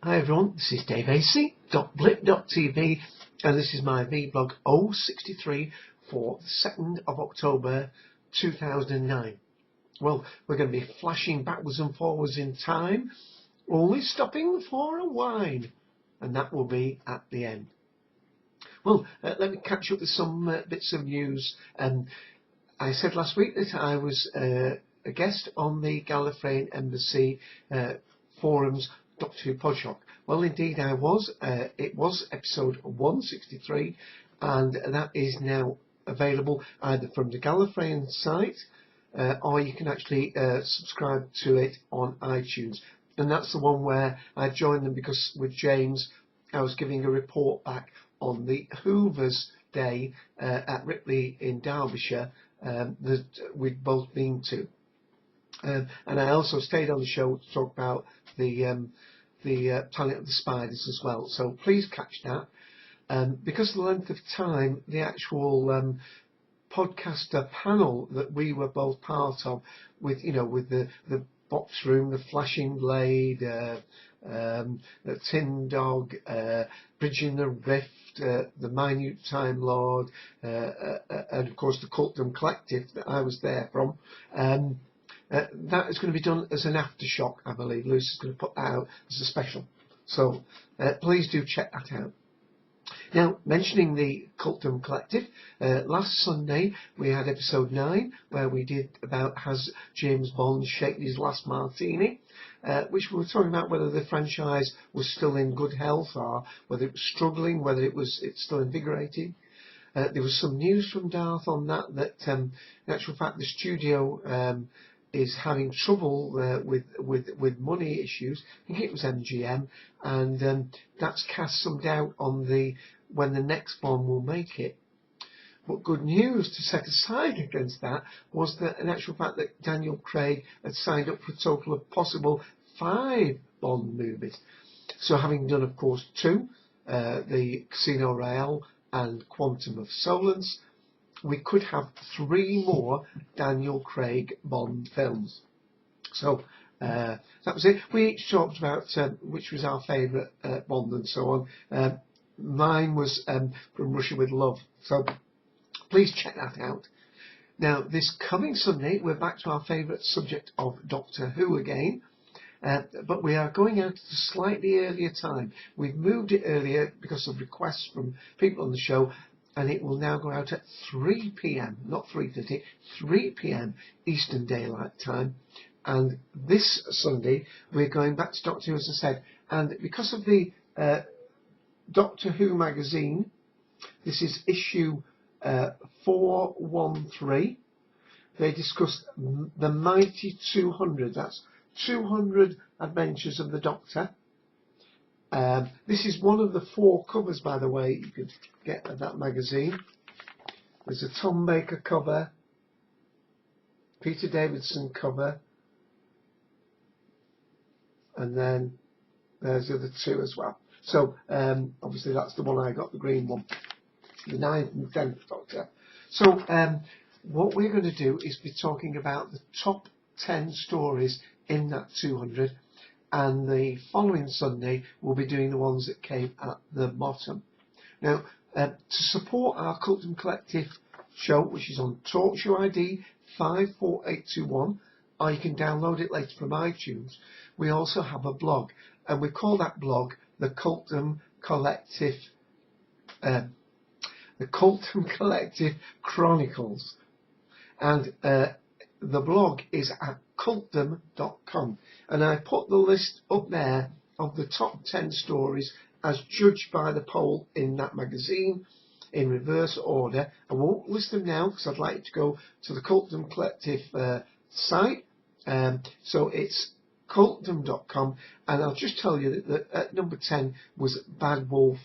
Hi everyone, this is daveac.blip.tv and this is my vblog 063 for the 2nd of October 2009. Well, we're going to be flashing backwards and forwards in time, only stopping for a wine, and that will be at the end. Well, let me catch up with some bits of news. I said last week that I was a guest on the Gallifreyan Embassy forums Doctor Who Podshock. Well, indeed I was. It was episode 163, and that is now available either from the Gallifreyan site or you can actually subscribe to it on iTunes. And that's the one where I joined them because with James I was giving a report back on the Hoover's Day at Ripley in Derbyshire that we'd both been to. And I also stayed on the show to talk about the Planet of the Spiders as well. So please catch that. Because of the length of time, the actual podcaster panel that we were both part of, with the box room, the Flashing Blade, the Tin Dog, Bridging the Rift, the Minute Time Lord, and of course the Cultum Collective that I was there from. That is going to be done as an aftershock, I believe. Luce is going to put that out as a special. So please do check that out. Now, mentioning the Cultum Collective, last Sunday we had episode 9 where we did about has James Bond shaken his last martini, which we were talking about whether the franchise was still in good health or whether it was struggling, whether it's still invigorating. There was some news from Darth on that in actual fact the studio is having trouble with money issues. I think it was MGM, and that's cast some doubt on when the next Bond will make it. But good news to set aside against that was that in actual fact that Daniel Craig had signed up for a total of possible 5 Bond movies. So having done of course 2, the Casino Royale and Quantum of Solace, we could have 3 more Daniel Craig Bond films. So that was it. We each talked about which was our favourite Bond and so on. Mine was From Russia with Love. So please check that out. Now this coming Sunday we're back to our favourite subject of Doctor Who again. But we are going out at a slightly earlier time. We've moved it earlier because of requests from people on the show, and it will now go out at 3 p.m, not 3:30, 3 p.m. Eastern Daylight Time. And this Sunday we're going back to Doctor Who, as I said, and because of the Doctor Who magazine, this is issue 413. They discussed the Mighty 200. That's 200 Adventures of the Doctor. This is one of the 4 covers, by the way, you could get at that magazine. There's a Tom Baker cover, Peter Davidson cover, and then there's the other 2 as well. So obviously that's the one I got, the green one, the 9th and 10th Doctor. So what we're going to do is be talking about the top 10 stories in that 200, and the following Sunday we'll be doing the ones that came at the bottom. Now to support our Cultum Collective show, which is on TalkShow ID 54821, or you can download it later from iTunes, we also have a blog, and we call that blog the Cultum Collective Chronicles, and the blog is at cultum.com, and I put the list up there of the top 10 stories as judged by the poll in that magazine in reverse order. I won't list them now because I'd like to go to the Cultum Collective site. So it's cultum.com, and I'll just tell you that at number 10 was Bad Wolf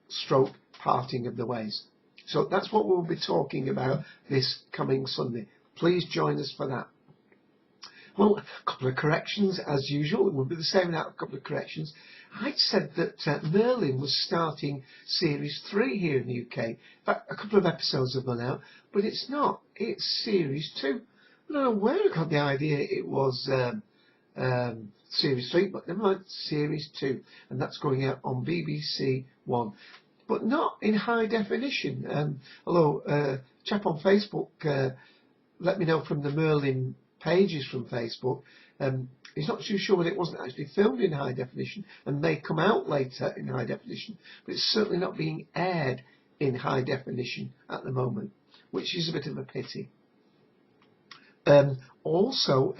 stroke Parting of the Ways. So that's what we'll be talking about this coming Sunday. Please join us for that. Well, a couple of corrections as usual. It will be the same without a couple of corrections. I'd said that Merlin was starting series 3 here in the UK. In fact, a couple of episodes have gone out, but it's not. It's series 2. I don't know where I got the idea it was Series 3, but never mind, Series 2, and that's going out on BBC One, but not in high definition. Although a chap on Facebook let me know from the Merlin pages from Facebook, he's not too sure that it wasn't actually filmed in high definition and may come out later in high definition, but it's certainly not being aired in high definition at the moment, which is a bit of a pity. Also,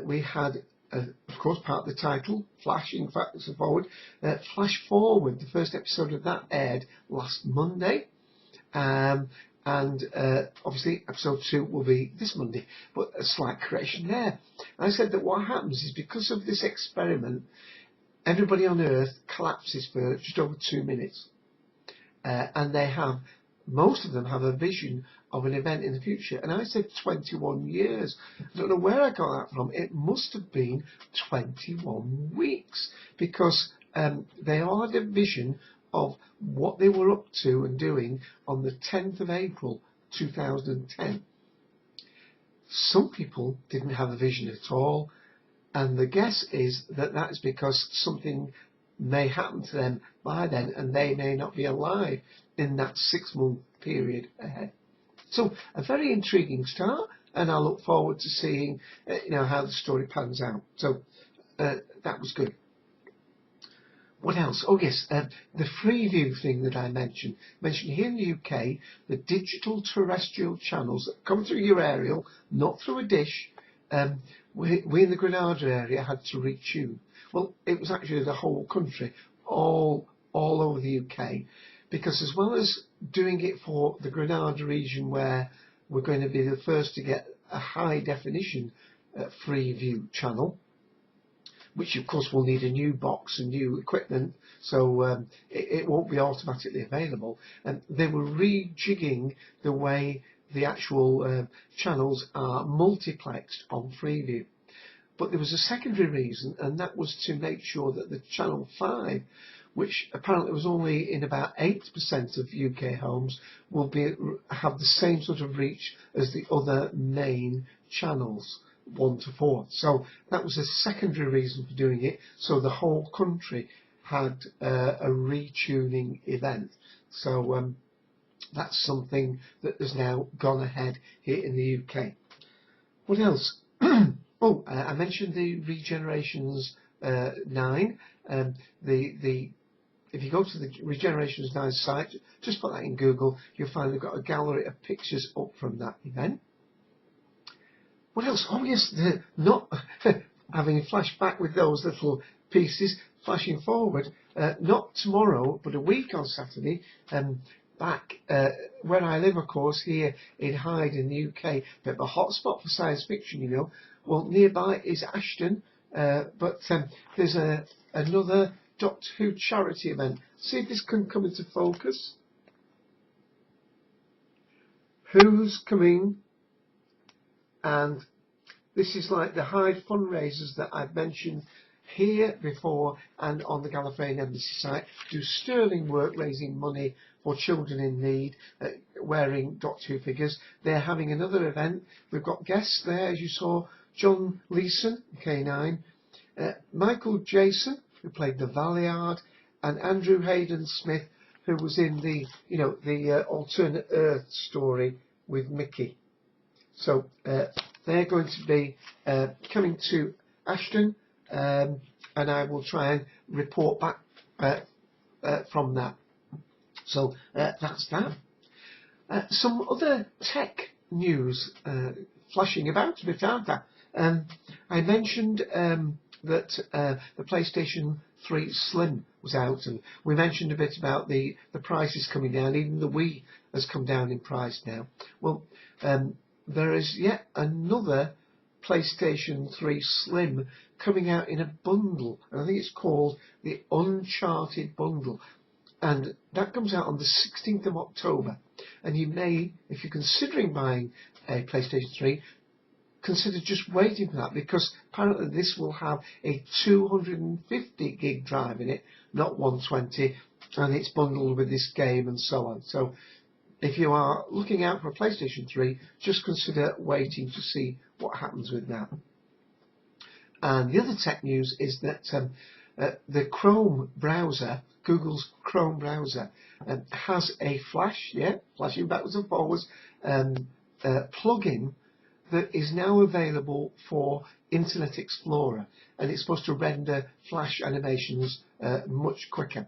we had, of course, part of the title, flashing backwards and forward, Flash Forward. The first episode of that aired last Monday, and obviously episode 2 will be this Monday, but a slight correction there. I said that what happens is, because of this experiment, everybody on Earth collapses for just over 2 minutes, and most of them have a vision of an event in the future. And I said 21 years. I don't know where I got that from. It must have been 21 weeks, because they all had a vision of what they were up to and doing on the 10th of April 2010. Some people didn't have a vision at all, and the guess is that that's because something may happen to them by then and they may not be alive in that 6-month period ahead. So a very intriguing start, and I look forward to seeing how the story pans out. So that was good. What else? Oh yes, the Freeview thing that I mentioned here in the UK, the digital terrestrial channels that come through your aerial, not through a dish. We in the Granada area had to retune. Well, it was actually the whole country, all over the UK, because as well as doing it for the Granada region, where we're going to be the first to get a high definition Freeview channel, which of course will need a new box and new equipment, so it won't be automatically available. And they were rejigging the way the actual channels are multiplexed on Freeview. But there was a secondary reason, and that was to make sure that the Channel 5, which apparently was only in about 8% of UK homes, will have the same sort of reach as the other main channels, 1 to 4. So that was a secondary reason for doing it, so the whole country had a retuning event. So that's something that has now gone ahead here in the UK. What else? I mentioned the Regenerations 9. If you go to the Regenerations 9 site, just put that in Google, you'll find they've got a gallery of pictures up from that event. What else? Oh yes, not having a flashback with those little pieces, flashing forward, not tomorrow, but a week on Saturday, back where I live, of course, here in Hyde in the UK, bit of a hotspot for science fiction, Well, nearby is Ashton, but there's another Doctor Who charity event. See if this can come into focus. Who's coming? And this is like the Hyde fundraisers that I've mentioned here before and on the Gallifreyan Embassy site. Do sterling work raising money for children in need, wearing Doctor Who figures. They're having another event. We've got guests there, as you saw, John Leeson, K9, Michael Jason, who played the Valeyard, and Andrew Hayden Smith, who was in the alternate Earth story with Mickey. So they're going to be coming to Ashton, and I will try and report back from that. So that's that. Some other tech news flashing about a bit, aren't there? I mentioned that the PlayStation 3 Slim was out, and we mentioned a bit about the prices coming down. Even the Wii has come down in price now. Well, there is yet another PlayStation 3 Slim coming out in a bundle, and I think it's called the Uncharted Bundle, and that comes out on the 16th of October. And you may, if you're considering buying a PlayStation 3, consider just waiting for that, because apparently this will have a 250 gig drive in it, not 120, and it's bundled with this game and so on. So if you are looking out for a PlayStation 3, just consider waiting to see what happens with that. And the other tech news is that the Chrome browser, Google's Chrome browser, has a flashing backwards and forwards plugin that is now available for Internet Explorer, and it's supposed to render flash animations much quicker.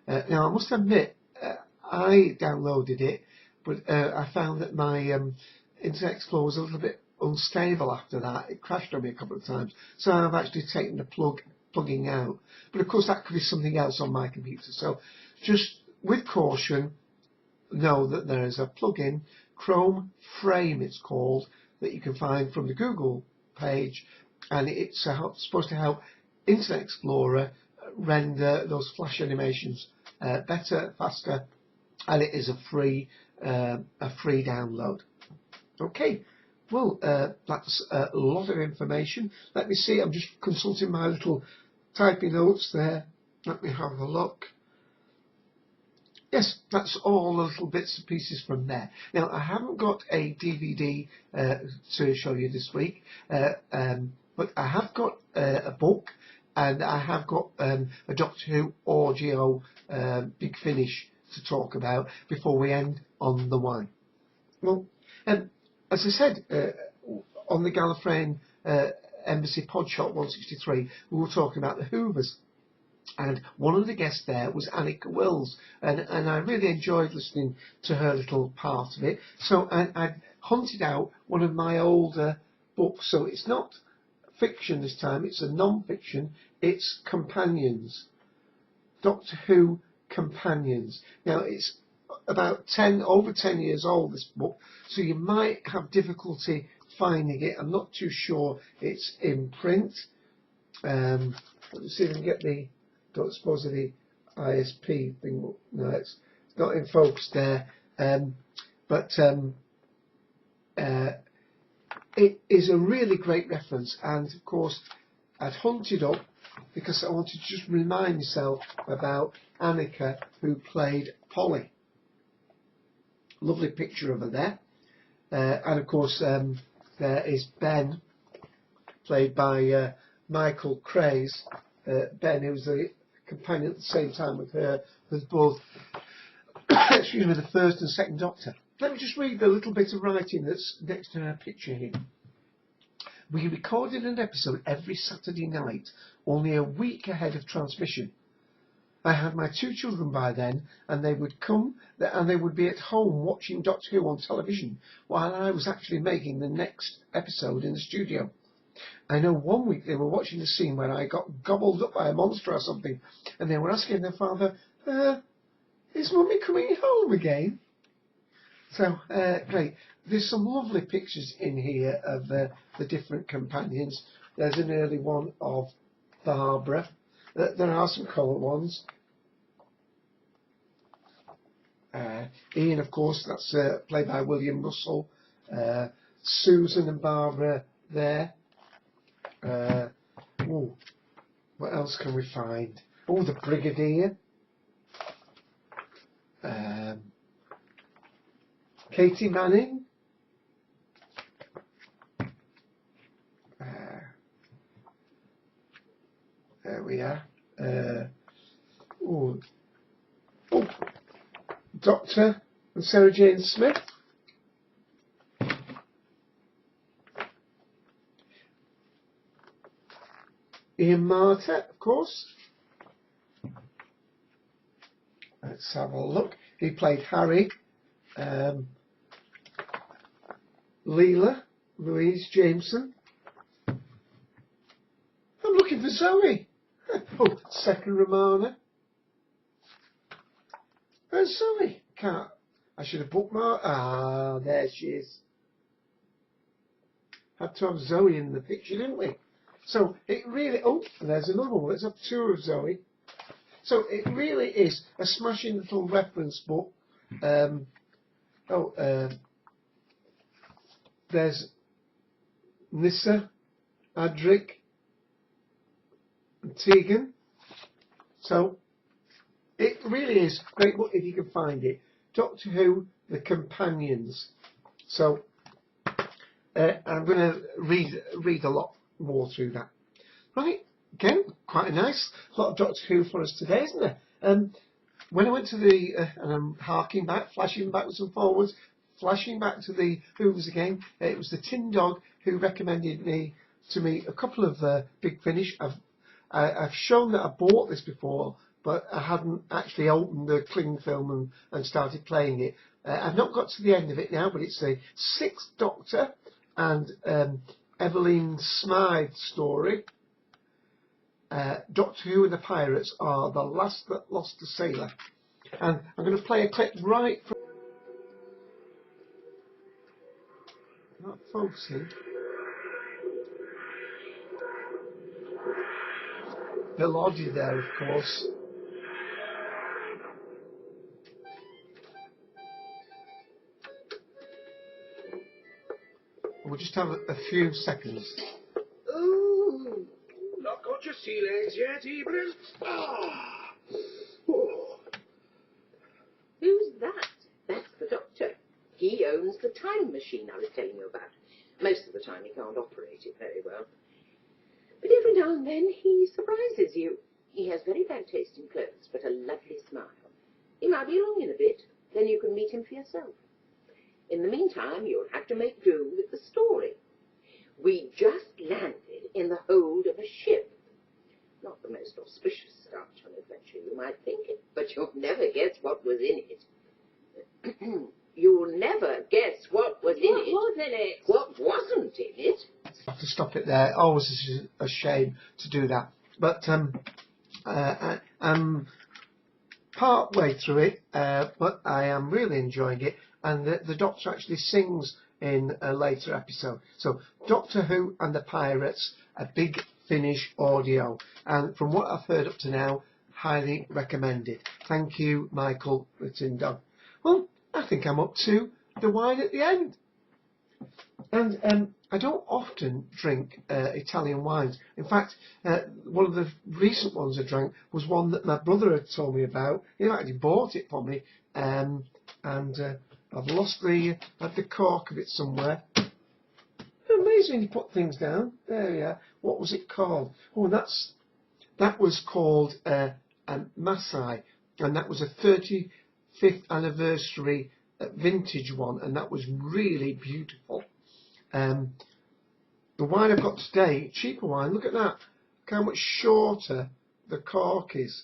Now I must admit, I downloaded it, but I found that my Internet Explorer was a little bit unstable after that. It crashed on me a couple of times, so I've actually taken the plugging out. But of course that could be something else on my computer, so just with caution, know that there is a plugin, Chrome Frame it's called, that you can find from the Google page, and it's supposed to help Internet Explorer render those flash animations better, faster, and it is a free download. Okay, well, that's a lot of information. Let me see, I'm just consulting my little typing notes there. Let me have a look. Yes, that's all the little bits and pieces from there. Now, I haven't got a DVD to show you this week, but I have got a book, and I have got a Doctor Who audio Big Finish to talk about before we end on the wine. Well, as I said, on the Gallifreyan Embassy Podshot 163, we were talking about the Hoovers. And one of the guests there was Annika Wills, and I really enjoyed listening to her little part of it. So I hunted out one of my older books, so it's not fiction this time, it's a non-fiction, it's Companions, Doctor Who Companions. Now it's about over 10 years old, this book, so you might have difficulty finding it. I'm not too sure it's in print. Let's see if I can get the, don't suppose the ISP thing, no, it's not in focus there, but it is a really great reference, and of course I'd hunted up because I wanted to just remind myself about Annika, who played Polly. Lovely picture of her there, and of course there is Ben, played by Michael Craze. Ben, who was a companion at the same time with her, was both excuse me, the first and second Doctor. Let me just read the little bit of writing that's next to her picture here. We recorded an episode every Saturday night, only a week ahead of transmission. I had my 2 children by then, and they would come and they would be at home watching Doctor Who on television while I was actually making the next episode in the studio. I know one week they were watching the scene where I got gobbled up by a monster or something, and they were asking their father, is Mummy coming home again? So, great. There's some lovely pictures in here of the different companions. There's an early one of Barbara. There are some colour ones. Ian, of course, that's played by William Russell. Susan and Barbara there. What else can we find? Oh, the Brigadier. Katie Manning. There we are. Doctor and Sarah Jane Smith. Ian Marter, of course. Let's have a look. He played Harry. Leela, Louise Jameson. I'm looking for Zoe. Oh, second Romana. Where's Zoe? Can't. I should have bookmarked. Ah, there she is. Had to have Zoe in the picture, didn't we? So it really. Oh, there's another one. Let's have 2 of Zoe. So it really is a smashing little reference book. There's Nissa, Adric, and Tegan. So it really is a great book if you can find it. Doctor Who, The Companions. So I'm going to read a lot more through that. Right, again, quite a nice lot of Doctor Who for us today, isn't there? When I went to the, and I'm harking back, flashing backwards and forwards, flashing back to the Who's again, it was the Tin Dog who recommended to me a couple of Big Finish. I've shown that I bought this before, but I hadn't actually opened the cling film and started playing it. I've not got to the end of it now, but it's a Sixth Doctor and Evelyn Smythe story. Doctor Who and the Pirates are the last that lost a sailor. And I'm going to play a clip right from... Not focusing. Bill Oddie there, of course. We'll just have a few seconds. Oh, not got your sea legs yet, Evelyn? Ah. Oh. Who's that? That's the Doctor. He owns the time machine I was telling you about. Most of the time he can't operate it very well. But every now and then he surprises you. He has very bad taste in clothes, but a lovely smile. He might be along in a bit, then you can meet him for yourself. In the meantime, you'll have to make do with the story. We just landed in the hold of a ship. Not the most auspicious start to an adventure, you might think, but you'll never guess what was in it. You'll never guess what was in it. What was in it? What wasn't in it? I have to stop it there. Always is a shame to do that. But I'm part way through it, but I am really enjoying it. And the Doctor actually sings in a later episode. So Doctor Who and the Pirates, a Big Finish audio. And from what I've heard up to now, highly recommended. Thank you, Michael Rittendog. Well, I think I'm up to the wine at the end. And I don't often drink Italian wines. In fact, one of the recent ones I drank was one that my brother had told me about. He actually bought it for me, and I've lost the cork of it somewhere. Amazing when you put things down. There we are. What was it called? Oh, that was called a Masai, and that was a 35th anniversary vintage one, and that was really beautiful. The wine I've got today, cheaper wine, look at that. Look how much shorter the cork is.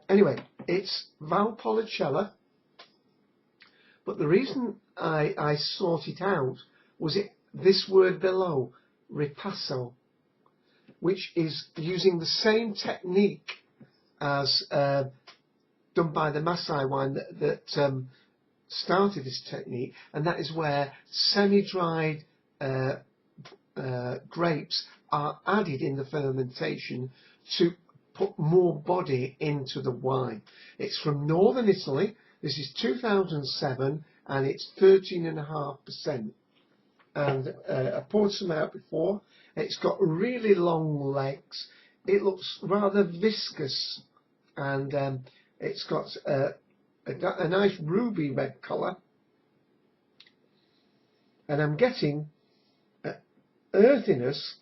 Anyway, it's Valpolicella, but the reason I sought it out was this word below, ripasso, which is using the same technique as done by the Masai wine that started this technique, and that is where semi-dried grapes are added in the fermentation to put more body into the wine. It's from northern Italy. This is 2007 and it's 13.5%. And I poured some out before. It's got really long legs. It looks rather viscous, and it's got a nice ruby red colour. And I'm getting earthiness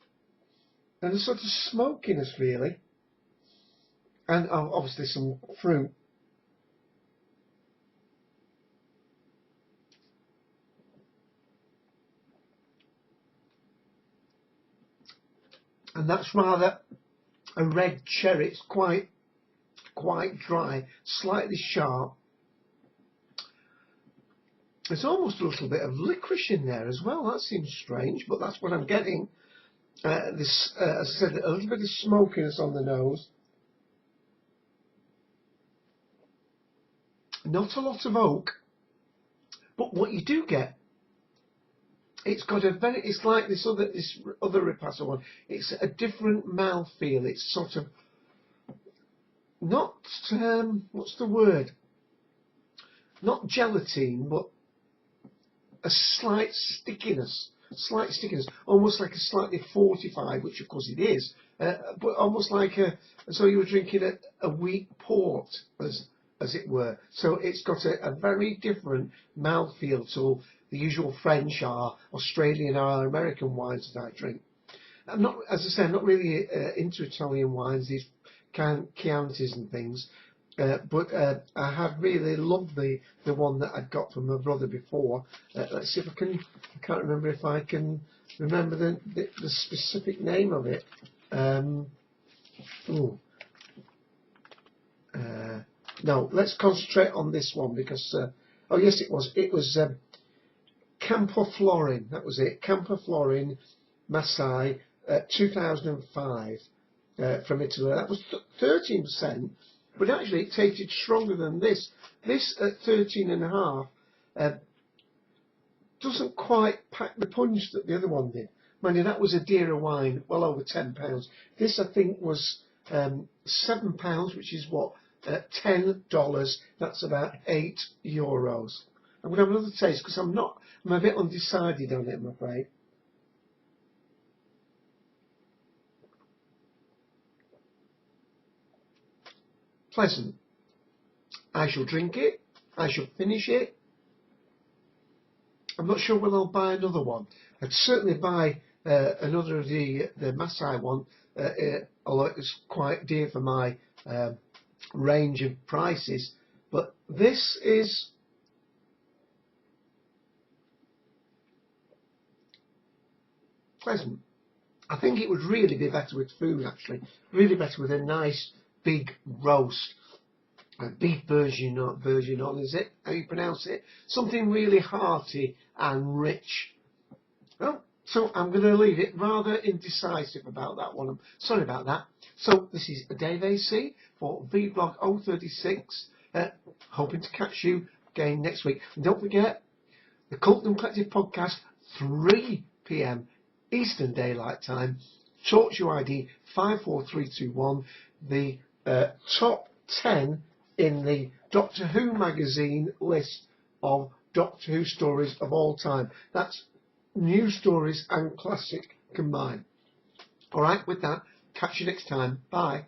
and a sort of smokiness, really, and obviously some fruit. And that's rather a red cherry. It's quite dry, slightly sharp. There's almost a little bit of licorice in there as well. That seems strange, but that's what I'm getting. As I said, a little bit of smokiness on the nose. Not a lot of oak, but what you do get, it's got it's like this other Ripasso one. It's a different mouthfeel. It's sort of not what's the word? Not gelatine, but a slight stickiness, almost like a slightly fortified, which of course it is, but almost like so you were drinking a weak port, as it were. So it's got a very different mouthfeel to the usual French or Australian or American wines that I drink. I'm not, as I say, I'm not really into Italian wines, these Chiantis and things. But I have really loved the one that I'd got from my brother before. Let's see if I can. I can't remember if I can remember the specific name of it. No, let's concentrate on this one because. Oh yes, it was. It was Campo Florin. That was it. Campo Florin, Masai, 2005 from Italy. That was 13%. But actually, it tasted stronger than this. This at 13.5 doesn't quite pack the punch that the other one did. Mind you, that was a dearer wine, well over £10. This, I think, was £7, which is what, $10. That's about €8. I'm going to have another taste because I'm a bit undecided on it, I'm afraid. Pleasant. I shall drink it. I shall finish it. I'm not sure whether I'll buy another one. I'd certainly buy another of the Masai one, although it's quite dear for my range of prices. But this is pleasant. I think it would really be better with food, actually. Really better with a nice big roast. Beef bourguignon, is it? How you pronounce it? Something really hearty and rich. Well, so I'm going to leave it rather indecisive about that one. I'm sorry about that. So this is Dave AC for vblog 036. Hoping to catch you again next week. And don't forget, the Cultdom Collective podcast, 3 p.m. Eastern Daylight Time. TalkShoe ID 54321. The top 10 in the Doctor Who magazine list of Doctor Who stories of all time. That's new stories and classic combined. Alright, with that, catch you next time. Bye.